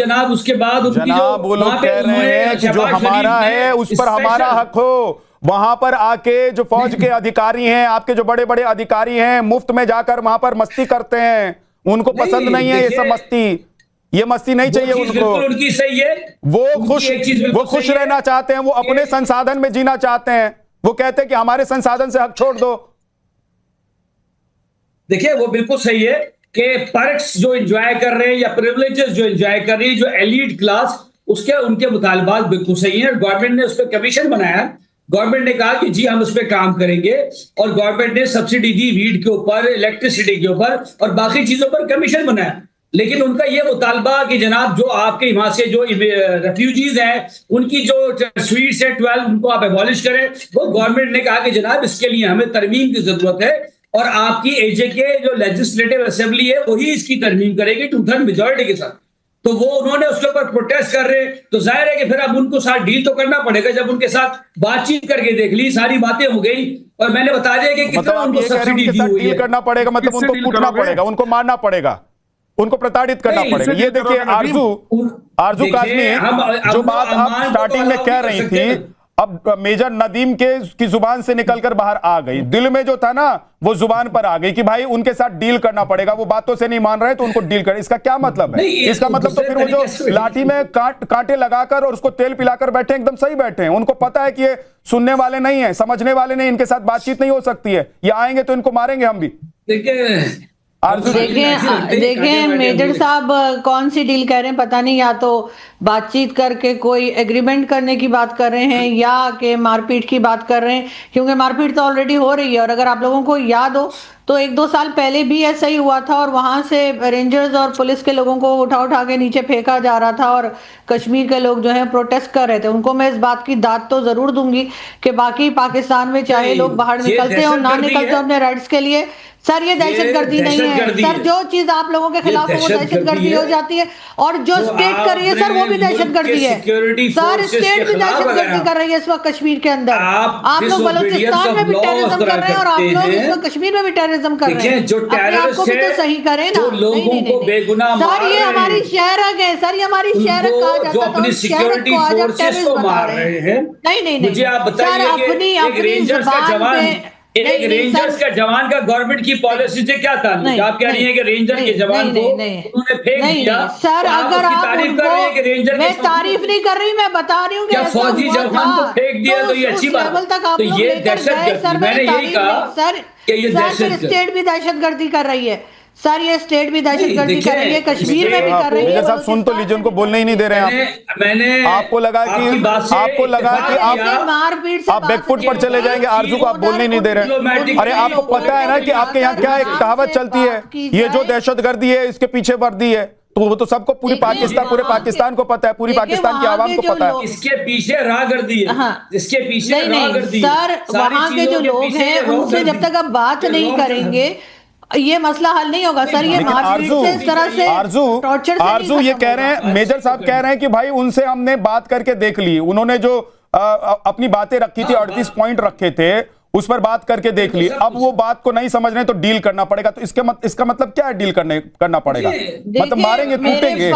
जनाब उसके बाद उनकी जनाब वो लोग कह रहे हैं कि जो हमारा है उस पर हमारा हक हो। वहां पर आके जो फौज के अधिकारी हैं, आपके जो बड़े बड़े अधिकारी हैं, मुफ्त में जाकर वहां पर मस्ती करते हैं, उनको पसंद नहीं है ये सब मस्ती। ये मस्ती नहीं चाहिए उनको। उनकी सही है, वो खुश रहना चाहते हैं, वो अपने संसाधन में जीना चाहते हैं। वो कहते हैं कि हमारे संसाधन से हक छोड़ दो। देखिए वो बिल्कुल सही है कि पर्क्स जो एंजॉय कर रहे हैं या प्रिविलेजेस जो एंजॉय कर रही है जो एलीट क्लास, उसके उनके मुतालबात बिल्कुल सही है। गवर्नमेंट ने उस पर कमीशन बनाया, गवर्नमेंट ने कहा कि जी हम उस पर काम करेंगे, और गवर्नमेंट ने सब्सिडी दी वीट के ऊपर, इलेक्ट्रिसिटी के ऊपर और बाकी चीजों पर कमीशन बनाया। लेकिन उनका यह मुतालबा कि जनाब जो आपके वहां से जो रेफ्यूजीज हैं उनकी जो स्वीट्स है 12 उनको आप एबॉलिश करें, वो गवर्नमेंट ने कहा कि जनाब इसके लिए हमें तरमीम की जरूरत है और आपकी एजे के जो लेजिस्लेटिव असेंबली है वही इसकी तरमीम करेगी 2/3 मेजॉरिटी के साथ। तो वो उन्होंने उसके ऊपर प्रोटेस्ट कर रहे, तो जाहिर है कि फिर अब उनको साथ डील तो करना पड़ेगा। जब उनके साथ बातचीत करके देख ली, सारी बातें हो गई और मैंने बता दिया कि कितना उनको सब्सिडी दी हुई है। करना पड़ेगा, मतलब उनको कूटना पड़ेगा, उनको मारना पड़ेगा, उनको प्रताड़ित करना पड़ेगा। ये देखिए आरजू काज़मी, जो बात आप स्टार्टिंग में कह रही थी अब मेजर नदीम की जुबान से निकलकर बाहर आ गई। दिल में जो था ना वो जुबान पर आ गई कि भाई उनके साथ डील करना पड़ेगा, वो बातों से नहीं मान रहे तो उनको डील कर। इसका क्या मतलब है? इसका मतलब तो फिर वो जो लाठी में कांटे लगाकर और उसको तेल पिलाकर बैठे एकदम सही बैठे हैं। उनको पता है कि ये सुनने वाले नहीं है, समझने वाले नहीं, इनके साथ बातचीत नहीं हो सकती है, ये आएंगे तो इनको मारेंगे हम भी। देखें मेजर साहब कौन सी डील कह रहे हैं पता नहीं, या तो बातचीत करके कोई एग्रीमेंट करने की बात कर रहे हैं या कि मारपीट की बात कर रहे हैं, क्योंकि मारपीट तो ऑलरेडी हो रही है। और अगर आप लोगों को याद हो तो 1-2 साल पहले भी ऐसा ही हुआ था और वहां से रेंजर्स और पुलिस के लोगों को उठा उठा के नीचे फेंका जा रहा था और कश्मीर के लोग जो है प्रोटेस्ट कर रहे थे। उनको मैं इस बात की दाद तो जरूर दूंगी कि बाकी पाकिस्तान में चाहे लोग बाहर निकलते हो ना निकलते हो अपने राइट्स के लिए, सर ये दहशतगर्दी नहीं है सर। जो चीज आप लोगों के खिलाफ है वो दहशतगर्दी हो जाती है, और जो स्टेट कर रही है सर वो भी दहशतगर्दी है सर। स्टेट भी दहशतगर्दी कर रही है इस वक्त कश्मीर के अंदर। आप लोग बलूचिस्तान में भी टेररिज्म कर रहे हैं और आप लोग इस वक्त कश्मीर में भी टेररिज्म कर रहे हैं। अपने आप को भी तो सही करें ना। सर ये हमारी शहरक है सर, ये हमारी शहरक कहा जाता है, शहरक को आज आप टेररिस्ट बता रहे हैं। नहीं सर अपनी जुबान पे एक रेंजर्स का जवान का गवर्नमेंट की पॉलिसी से क्या ताल्लुक? आप कह रही हैं कि रेंजर के जवान को उन्होंने फेंक दिया। सर अगर आप उनको, मैं तारीफ नहीं कर रही, मैं बता रही हूँ कि फौजी जवान को फेंक दिया तो ये अच्छी बात। तो ये दहशतगर्दी, मैंने यही कहा सर स्टेट भी दहशतगर्दी कर रही है सर, ये स्टेट भी दहशतगर्दी कर रही है, कश्मीर में भी कर रही है। साहब सुन तो लीजिए, उनको बोलने ही नहीं दे रहे हैं। मैंने आपको लगा कि आप बैकफुट पर चले जाएंगे, आरजू को आप बोलने ही नहीं दे रहे। अरे आपको पता है ना कि आपके यहाँ क्या एक कहावत चलती है, ये जो दहशतगर्दी है इसके पीछे वर्दी है, तो वो तो सबको पूरे पाकिस्तान को पता है, पूरी पाकिस्तान की आवाम को पता है। इसके पीछे राहगर्दी है, इसके पीछे राहगर्दी सर। वहां के जो लोग हैं उनसे जब तक आप बात नहीं करेंगे ये मसला हल नहीं होगा सर। ये आरजू ये कह रहे हैं, मेजर साहब कह रहे हैं कि भाई उनसे हमने बात करके देख ली, उन्होंने जो अपनी बातें रखी थी 38 पॉइंट रखे थे उस पर बात करके देख ली। अब वो बात को नहीं समझ रहे तो डील करना पड़ेगा। तो इसका मतलब क्या है डील करना पड़ेगा? मतलब मारेंगे, कूटेंगे।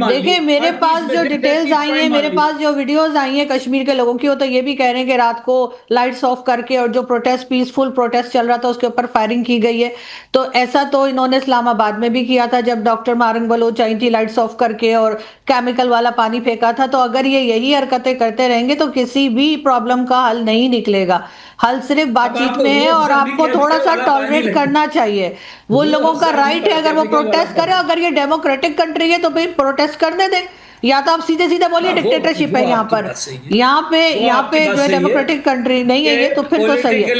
देखिए मेरे पास जो डिटेल्स आई हैं, मेरे पास जो वीडियोस आई हैं कश्मीर के लोगों की, वो तो ये भी कह रहे हैं कि रात को लाइट्स ऑफ करके और जो प्रोटेस्ट पीसफुल प्रोटेस्ट चल रहा था उसके ऊपर फायरिंग की गई है। तो ऐसा तो इन्होंने इस्लामाबाद में भी किया था जब डॉक्टर मारंग बलोच आई थी, लाइट्स ऑफ करके और केमिकल वाला पानी फेंका था। तो अगर ये यही हरकतें करते रहेंगे तो किसी भी प्रॉब्लम का हल नहीं निकलेगा। हल सिर्फ बातचीत में है और आपको थोड़ा सा टॉलरेट करना चाहिए। वो लोगों का राइट है अगर वो प्रोटेस्ट करें, अगर ये डेमोक्रेटिक कंट्री है तो फिर प्रोटेस्ट करने दें। या तो आप सीधे सीधे बोलिए डिक्टेटरशिप है यहाँ पर, यहाँ पे जो है डेमोक्रेटिक कंट्री नहीं है ये, तो फिर तो सही है।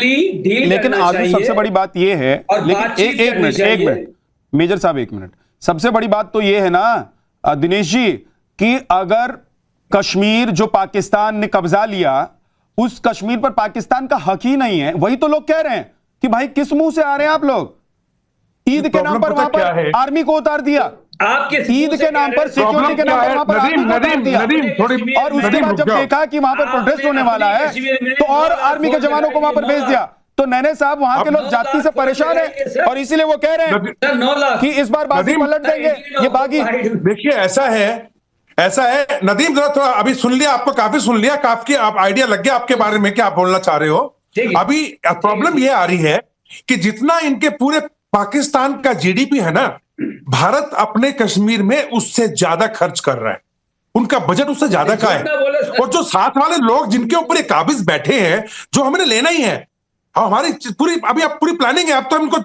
लेकिन आज सबसे बड़ी बात ये है, लेकिन एक मिनट मेजर साहब, एक मिनट। सबसे बड़ी बात तो ये है ना दिनेश जी कि अगर कश्मीर जो पाकिस्तान ने कब्जा लिया उस कश्मीर पर पाकिस्तान का हक ही नहीं है। वही तो लोग कह रहे हैं कि भाई किस मुंह से आ रहे हैं आप लोग? ईद के नाम पर वहां पर आर्मी को उतार दिया, आपके ईद के नाम पर, सिक्योरिटी के नाम पर वहां पर आर्मी को उतार दिया, और उसके बाद जब देखा कि वहां पर प्रोटेस्ट होने वाला है तो और आर्मी के जवानों को वहां पर भेज दिया। तो नैने साहब वहां के लोग जाति से परेशान है और इसीलिए वो कह रहे हैं कि इस बार बाजी पलट देंगे ये बागी। देखिए ऐसा है नदीम, जरा थोड़ा अभी सुन लिया, आपको काफी सुन लिया, काफी आप आइडिया लग गया आपके बारे में क्या आप बोलना चाह रहे हो। अभी प्रॉब्लम ये आ रही है कि जितना इनके पूरे पाकिस्तान का जीडीपी है ना, भारत अपने कश्मीर में उससे ज्यादा खर्च कर रहा है, उनका बजट उससे ज्यादा का है। और जो साथ वाले लोग जिनके ऊपर ये काबिज बैठे हैं, जो हमने लेना ही है, हमारी पूरी अभी आप पूरी प्लानिंग है, अब तो हमको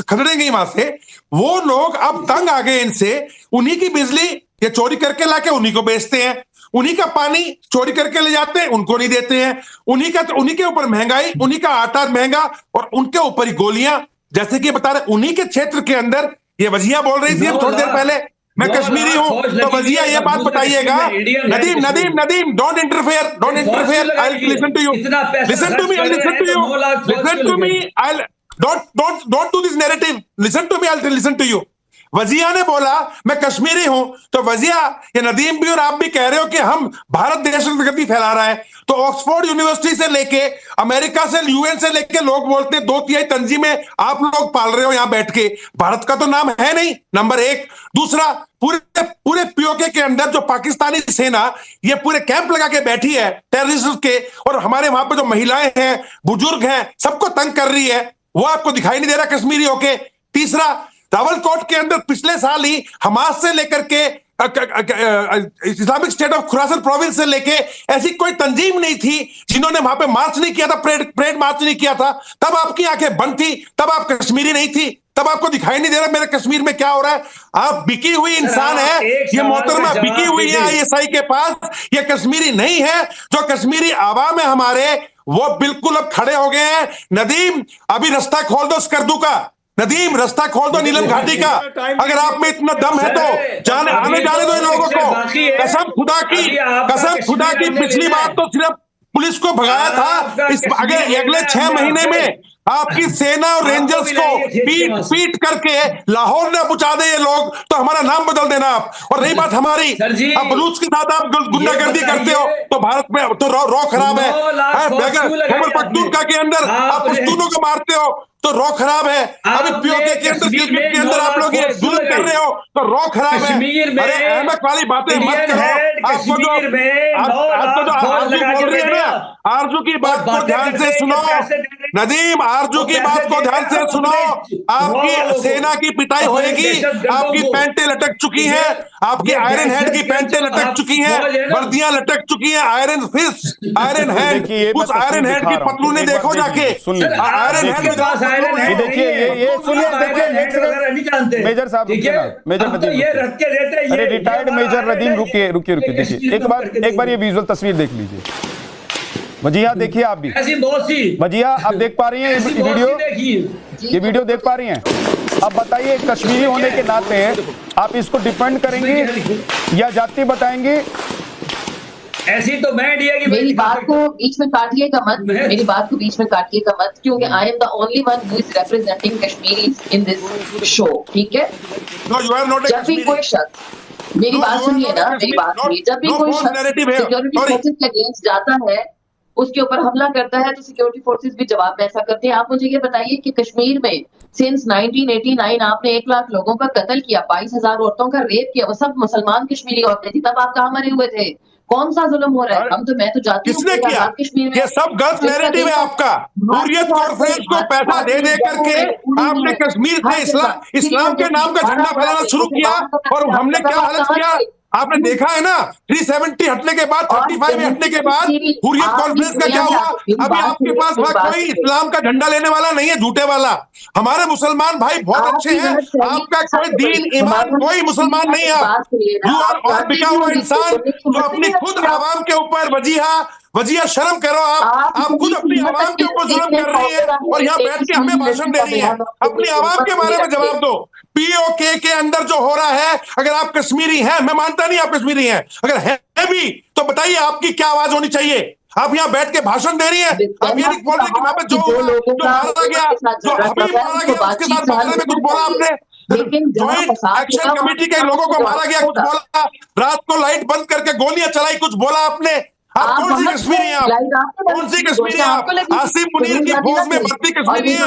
खदेड़ेंगे ही वहां से, वो लोग अब तंग आ गए इनसे। उन्हीं की बिजली ये चोरी करके लाके उन्हीं को बेचते हैं, उन्हीं का पानी चोरी करके ले जाते हैं, उनको नहीं देते हैं, उन्हीं के ऊपर महंगाई, उन्हीं का आटा महंगा और उनके ऊपर ही गोलियां, जैसे कि बता रहे उन्हीं के क्षेत्र के अंदर। ये वजिया बोल रही थी थोड़ी देर पहले, मैं कश्मीरी हूं, तो वजिया ये बात बताइएगा। Nadeem don't interfere, I will listen to you, listen to me, I listen to you, listen to me, I don't do this narrative, listen to me, I listen to you. Wajiha ने बोला मैं कश्मीरी हूं, तो वजिया, ये नदीम भी और आप भी कह रहे हो कि हम भारत दहशतगर्दी फैला रहा है, तो ऑक्सफोर्ड यूनिवर्सिटी से लेके अमेरिका से, यूएन से लेके लोग बोलते हैं 2/3 तंजीमें आप लोग पाल रहे हो यहां बैठ के, भारत का तो नाम है नहीं, नंबर एक। दूसरा, पूरे पीओके के अंदर जो पाकिस्तानी सेना ये पूरे कैंप लगा के बैठी है टेररिस्ट के, और हमारे वहां पे जो महिलाएं हैं, बुजुर्ग हैं, सबको तंग कर रही है, वो आपको दिखाई नहीं दे रहा कश्मीरी होके। तीसरा, रावलकोट के अंदर पिछले साल ही हमास से लेकर के Islamic state of Khurasan province से लेके ऐसी कोई तंजीम नहीं थी जिन्होंने वहां पे मार्च नहीं किया था, परेड मार्च नहीं किया था, तब आपकी आंखें बंद थी, तब आप कश्मीरी नहीं थी, तब आपको दिखाई नहीं दे रहा मेरे कश्मीर में क्या हो रहा है। आप बिकी हुई इंसान है, ये मोहतरमा बिकी हुई है आईएसआई के पास, ये कश्मीरी नहीं है। जो कश्मीरी आवाम है हमारे, वो बिल्कुल अब खड़े हो गए हैं। नदीम, अभी रास्ता खोल दो स्कर्दू का, नदीम रास्ता खोल दो नीलम घाटी का, अगर आप में इतना दम है तो आने जाने दो इन लोगों को। कसम खुदा की पिछली बार तो सिर्फ पुलिस को भगाया था, इस अगले 6 महीने में आपकी सेना और रेंजर्स को पीट करके लाहौर न पहुंचा दे ये लोग, तो हमारा नाम बदल देना आप। और रही बात हमारी, अब बलूच के साथ आप गुंडागर्दी करते हो तो भारत में तो रौ खराब है। खैबर पख्तूनख्वा के अंदर आप पश्तूनों को मारते हो तो रौ खराब है। अभी पीओके के अंदर आप लोग ये जुल्म कर रहे हो तो रौ खराब है। अरे अहमद वाली बातें मत करो। आपको जो आरजू बोल रही है ना, आरजू की बात को ध्यान से सुनो नदीम, आरजू की बात को ध्यान से सुनो। आपकी सेना की पिटाई होएगी, आपकी पैंटें लटक चुकी हैं, आपकी आयरन हेड की पैंटें लटक चुकी हैं, वर्दियां लटक चुकी हैं, आयरन फिस्ट, आयरन हेड, उस आयरन हेड की पतलूने देखो जाके, आयरन हेड में देखिए ये सुनिए, देखिए मेजर साहब, मेजर नदीम, अरे रिटायर्ड मेजर नदीम, रुकिए देखिए एक बार ये विजुअल तस्वीर देख लीजिए। वजिया देखिए, आप भी वजिया आप देख पा रही हैं ये वीडियो देख पा रही हैं? अब बताइए, कश्मीरी होने के नाते आप इसको डिफेंड करेंगी या जाति बताएंगी? ऐसी तो मैं इंडिया की मेरी बात को बीच में काटिएगा मत, क्योंकि I am the only one who is representing Kashmiri in this show, ठीक है? जब भी कोई शख्स, मेरी बात सुनिए ना, जब भी कोई शख्स सिक्योरिटी फोर्सेस के अगेंस्ट जाता है, उसके ऊपर हमला करता है, तो सिक्योरिटी फोर्सेस भी जवाब में ऐसा करते हैं। आप मुझे ये बताइए कि कश्मीर में सिंस 1989 आपने 1 लाख लोगों का कत्ल किया, 22,000 औरतों का रेप किया, वो सब मुसलमान कश्मीरी औरतें थी, तब आप कहाँ मरे हुए थे? कौन सा जुल्म हो रहा है? मैं तो जाती हूँ किसने किया? ये सब गलत नैरेटिव है आपका। हुर्रियत कॉन्फ्रेंस को पैसा दे करके आपने कश्मीर में इस्लाम के नाम का झंडा फहराना शुरू किया, और हमने क्या हालत किया आपने देखा है ना। 370 हटने के बाद, 35 हटने के बाद हुर्रियत कॉन्फ्रेंस का क्या हुआ? अभी आपके पास कोई इस्लाम का झंडा लेने वाला नहीं है, झूठे वाला। हमारे मुसलमान भाई बहुत अच्छे हैं, आपका कोई दीन ईमान कोई मुसलमान नहीं है। यू आर और बिका हुआ इंसान जो अपनी खुद आवाम के ऊपर, वजिया शर्म करो आप खुद अपनी आवाम के ऊपर जुल्म कर रही है और यहाँ बैठ के हमें भाषण दे रही है। अपनी आवाम के बारे में जवाब दो। पीओके के अंदर जो हो रहा है, अगर आप कश्मीरी हैं, मैं मानता नहीं आप कश्मीरी हैं, अगर है भी तो बताइए आपकी क्या आवाज होनी चाहिए? आप यहाँ बैठ के भाषण दे रही है, आप ये नहीं बोल रहे कि वहां पे जो मारा गया, जो हबीब मारा गया, उसके साथ बारे में कुछ बोला आपने? ज्वाइंट एक्शन कमेटी के लोगों को मारा गया, कुछ बोला? रात को लाइट बंद करके गोलियां चलाई, कुछ बोला आपने? आप कौन सी कश्मीरी हैं? आप कौन सी कश्मीरी हैं? आप आसिम मुनीर की फौज में भर्ती कश्मीरी हैं?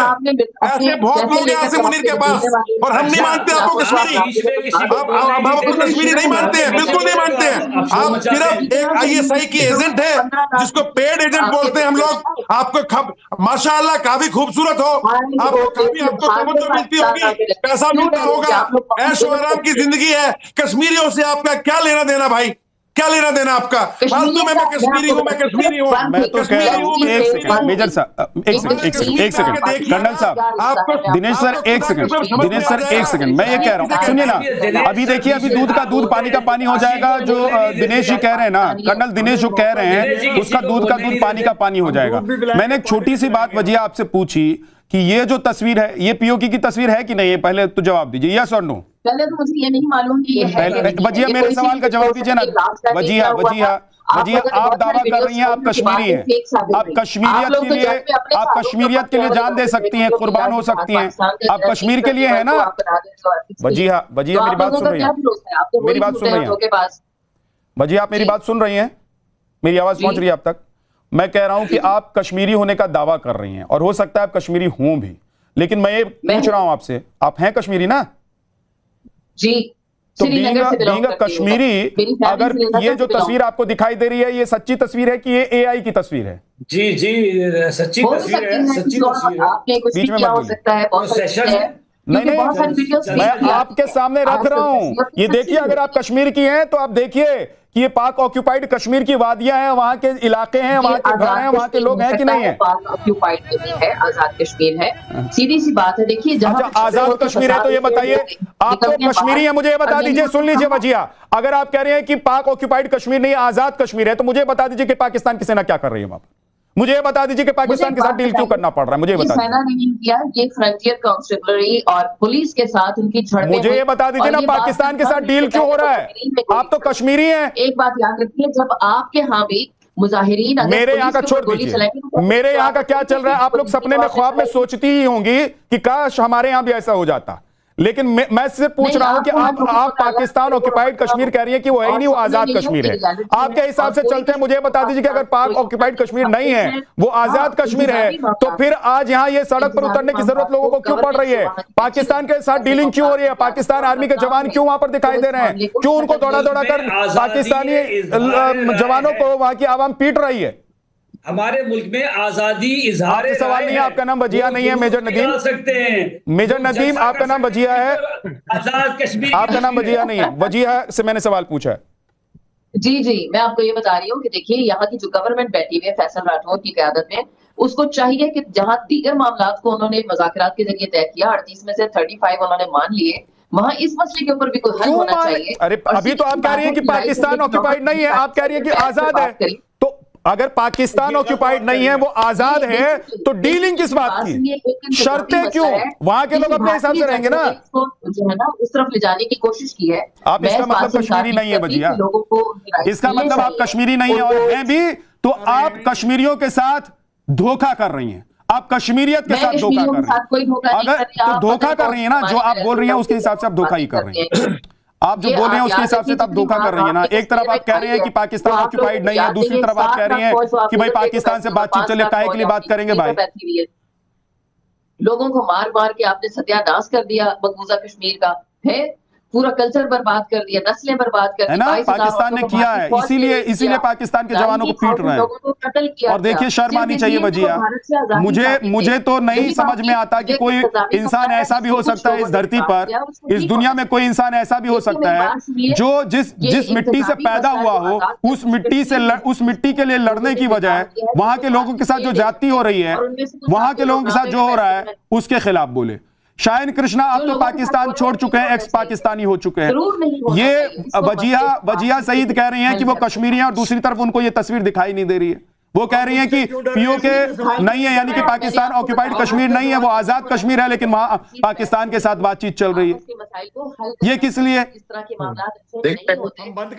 ऐसे बहुत लोग हैं आसिम मुनीर के पास, और हम नहीं मानते आपको कश्मीरी। आप आपको कश्मीरी नहीं मानते हैं, बिल्कुल नहीं मानते हैं। आप सिर्फ एक ISI की एजेंट है, जिसको पेड एजेंट बोलते हैं हम लोग। आपको माशाअल्लाह काफी खूबसूरत हो, आपको काफी आपको तवज्जो मिलती होगी, पैसा मिलता होगा, ऐशो आराम की जिंदगी है। कश्मीरियों से आपका क्या लेना देना भाई? क्या लेना देना आपका? फालतू में मैं कश्मीरी हूँ, मैं कश्मीरी हूँ, मैं तो कह रहा हूँ। एक सेकंड मेजर साहब, एक सेकंड कर्नल साहब, दिनेश सर एक सेकंड, मैं ये कह रहा हूँ, सुनिए ना। अभी देखिए, अभी दूध का दूध पानी का पानी हो जाएगा। जो दिनेश जी कह रहे हैं ना, कर्नल दिनेश जो कह रहे हैं, उसका दूध का दूध पानी का पानी हो जाएगा। मैंने एक छोटी सी बात वजिया आपसे पूछी कि ये जो तस्वीर है, ये POK की तस्वीर है कि नहीं है? पहले तो जवाब दीजिए, यस और नो। पहले तो मुझे ये नहीं मालूम कि ये है। वजिया मेरे सवाल का जवाब दीजिए ना। वजिया आप दावा कर रही हैं आप कश्मीरी हैं, आप कश्मीरियत के लिए जान दे सकती हैं, कुर्बान हो सकती हैं, आप कश्मीर के लिए है ना? वजिया मेरी बात सुन रही हैं? मेरी बात सुन रही हैं? वजिया आप मेरी बात सुन रही हैं? मेरी आवाज पहुंच रही है आप तक? मैं कह रहा हूं कि आप कश्मीरी होने का दावा कर रही हैं, और हो सकता है आप कश्मीरी हों भी, लेकिन मैं ये पूछ रहा हूं आपसे, आप हैं कश्मीरी ना? जी। तो बीइंग कश्मीरी, अगर ये जो तस्वीर आपको दिखाई दे रही है, ये सच्ची तस्वीर है कि ये AI की तस्वीर है? जी सच्ची तस्वीर है, सच्ची तस्वीर है। आपने कुछ बीच में किया हो सकता है, नहीं, मैं आपके सामने रख रहा हूं। ये देखिए, अगर आप कश्मीर की हैं तो आप देखिए कि ये पाक ऑक्यूपाइड कश्मीर की वादियां हैं, वहां के इलाके हैं, वहां के घर हैं, वहां के लोग हैं कि नहीं है? पाक ऑक्यूपाइड नहीं है, आजाद कश्मीर है। सीधी सी बात है। देखिए, अच्छा, आजाद कश्मीर है तो ये बताइए, आप तो कश्मीरी हैं, मुझे ये बता दीजिए। सुन लीजिए वजिया, अगर आप कह रहे हैं कि पाक ऑक्यूपाइड कश्मीर नहीं, आजाद कश्मीर है, तो मुझे बता दीजिए कि पाकिस्तान की सेना क्या कर रही है वहां पर? मुझे ये बता दीजिए कि पाकिस्तान के साथ डील क्यों करना पड़ रहा है? मुझे बता दीजिए। सेना नहीं किया, ये फ्रंटियर कांस्टेबलरी और पुलिस के साथ उनकी झड़पें। मुझे ये बता दीजिए ना, पाकिस्तान के साथ डील क्यों हो रहा है? आप तो कश्मीरी हैं। एक बात याद रखिए, जब आपके यहाँ भी मुजाहिरीन, मेरे यहाँ का छोड़ दीजिए, मेरे यहाँ का क्या चल रहा है? आप लोग सपने में ख्वाब में सोचती ही होंगी कि काश हमारे यहाँ भी ऐसा हो जाता। लेकिन मैं सिर्फ पूछ रहा हूं कि आप पाकिस्तान ऑक्यूपाइड कश्मीर कह रही है कि वो है ही नहीं, वो आजाद कश्मीर है। आपके हिसाब से चलते हैं, मुझे बता दीजिए कि अगर पाक ऑक्यूपाइड कश्मीर नहीं है, वो आजाद कश्मीर है, तो फिर आज यहाँ ये सड़क पर उतरने की जरूरत लोगों को क्यों पड़ रही है? पाकिस्तान के साथ डीलिंग क्यों हो रही है? पाकिस्तान आर्मी के जवान क्यों वहां पर दिखाई दे रहे हैं? क्यों उनको दौड़ा दौड़ा कर पाकिस्तानी जवानों को वहां की आवाम पीट रही है? हमारे मुल्क में आजादी इजहार सवाल नहीं है। आपका नाम वजिया नहीं है मेजर नदीम? सकते हैं मेजर नदीम, आपका नाम वजिया है? आजाद कश्मीर आपका नाम वजिया नहीं है, वजिया से मैंने सवाल पूछा है। जी, मैं आपको ये बता रही हूँ कि देखिए, यहाँ की जो गवर्नमेंट बैठी हुई है फैसल राठौर की क़यादत में, उसको चाहिए कि जहाँ दीगर मामलात को उन्होंने मुज़ाकरात के जरिए तय किया, 38 में से 35 उन्होंने मान लिए, वहाँ इस मसले के ऊपर भी कोई हल होना चाहिए। अरे अभी तो आप कह रही है कि पाकिस्तान ऑक्यूपाइड नहीं है, आप कह रही है कि आजाद है। तो अगर पाकिस्तान ऑक्यूपाइड नहीं है, वो आजाद है, तो डीलिंग किस बात की? शर्तें क्यों? वहां के लोग अपने हिसाब से रहेंगे ना। जो है ना, उस तरफ ले जाने की कोशिश की है। आप इसका मतलब कश्मीरी नहीं है वजिया, इसका मतलब आप कश्मीरी नहीं है, और हैं भी तो आप कश्मीरियों के साथ धोखा कर रही हैं, आप कश्मीरियत के साथ धोखा कर रही हैं। अगर तो धोखा कर रही है ना, जो आप बोल रही हैं उसके हिसाब से आप धोखा ही कर रही हैं। आप जो बोल रहे हैं उसके हिसाब से तब धोखा कर रही है ना। एक तरफ आप कह रहे हैं कि पाकिस्तान ऑक्यूपाइड नहीं है, दूसरी तरफ आप कह रही हैं कि भाई पाकिस्तान से बातचीत चले, काहे के लिए बात करेंगे भाई? लोगों को मार मार के आपने सत्यानाश कर दिया मकबूजा कश्मीर का, है पूरा कल्चर बर्बाद कर दिया, नस्लें बर्बाद कर दी ना, पाकिस्तान ने किया है, इसीलिए पाकिस्तान के जवानों को पीट रहे हैं। और देखिए, शर्म आनी चाहिए वजिया। मुझे तो नहीं समझ में आता कि कोई इंसान ऐसा भी हो सकता है इस धरती पर, इस दुनिया में कोई इंसान ऐसा भी हो सकता है जो जिस मिट्टी से पैदा हुआ हो, उस मिट्टी के लिए लड़ने की बजाय वहां के लोगों के साथ जो ज्यादती हो रही है, वहां के लोगों के साथ जो हो रहा है, उसके खिलाफ बोले। शायन कृष्णा आप तो पाकिस्तान छोड़ चुके हैं, एक्स पाकिस्तानी हो चुके हैं। ये वजिया सईद कह रही हैं कि वो कश्मीरी हैं, और दूसरी तरफ उनको ये तस्वीर दिखाई नहीं दे रही है। वो कह रही हैं कि POK नहीं है, यानी कि पाकिस्तान ऑक्यूपाइड कश्मीर नहीं है, वो आजाद कश्मीर है, लेकिन वहां पाकिस्तान के साथ बातचीत चल रही है। ये किस लिए?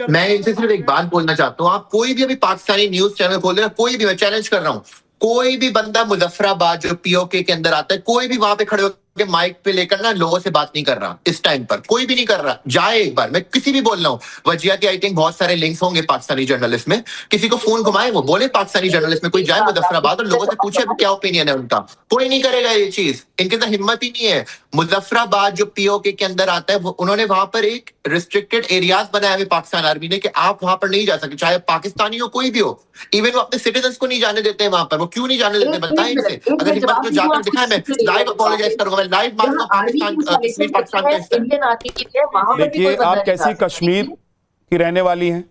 मैं इनसे सिर्फ एक बात बोलना चाहता हूँ, आप कोई भी अभी पाकिस्तानी न्यूज चैनल खोल रहे हैं, कोई भी, मैं चैलेंज कर रहा हूँ, कोई भी बंदा मुजफ्फराबाद जो POK के अंदर आता है, कोई भी वहां पे खड़े होकर के माइक पे लेकर ना लोगों से बात नहीं कर रहा इस टाइम पर, कोई भी नहीं कर रहा। जाए एक बार, मैं किसी भी बोल रहा हूँ, वजिया के आई थिंक बहुत सारे लिंक्स होंगे पाकिस्तानी जर्नलिस्ट में, किसी को फोन घुमाए, वो बोले पाकिस्तानी जर्नलिस्ट में कोई जाए मुजफ्फराबाद और लोगों से पूछे क्या ओपिनियन है उनका। कोई नहीं करेगा ये चीज, इनके अंदर हिम्मत ही नहीं है। मुजफ्फराबाद जो पीओके के अंदर आता है, उन्होंने वहां पर एक रिस्ट्रिक्टेड एरियाज बनाए हुए पाकिस्तान आर्मी ने कि आप वहां पर नहीं जा सकते, चाहे पाकिस्तानी हो कोई भी हो। इवन वो अपने सिटीजन को नहीं जाने देते हैं वहां पर। वो क्यों नहीं जाने देते बताएं इनसे। अगर हिम्मत तो जाकर दिखाए, मैं लाइव अपोलोजाइज करूंगा, मैं लाइव मानूंगा पाकिस्तान का हिस्सा। देखिए आप कैसी कश्मीर की रहने वाली हैं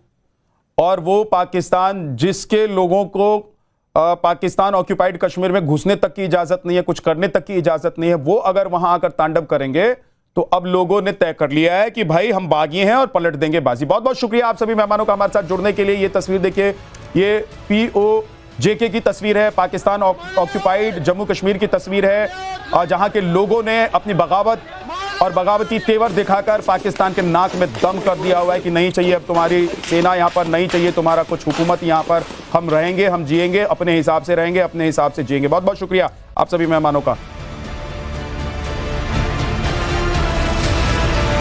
और वो पाकिस्तान जिसके लोगों को पाकिस्तान ऑक्यूपाइड कश्मीर में घुसने तक की इजाजत नहीं है, कुछ करने तक की इजाजत नहीं है, वो अगर वहां आकर तांडव करेंगे तो अब लोगों ने तय कर लिया है कि भाई हम बागी हैं और पलट देंगे बाजी। बहुत बहुत शुक्रिया आप सभी मेहमानों का हमारे साथ जुड़ने के लिए। ये तस्वीर देखिए, ये POJK की तस्वीर है, पाकिस्तान ऑक्यूपाइड जम्मू कश्मीर की तस्वीर है, जहां के लोगों ने अपनी बगावत और बगावती तेवर दिखाकर पाकिस्तान के नाक में दम कर दिया हुआ है कि नहीं चाहिए अब तुम्हारी सेना यहाँ पर, नहीं चाहिए तुम्हारा कुछ हुकूमत यहाँ पर, हम रहेंगे, हम जिएंगे, अपने हिसाब से रहेंगे, अपने हिसाब से जिएंगे। बहुत बहुत शुक्रिया आप सभी मेहमानों का।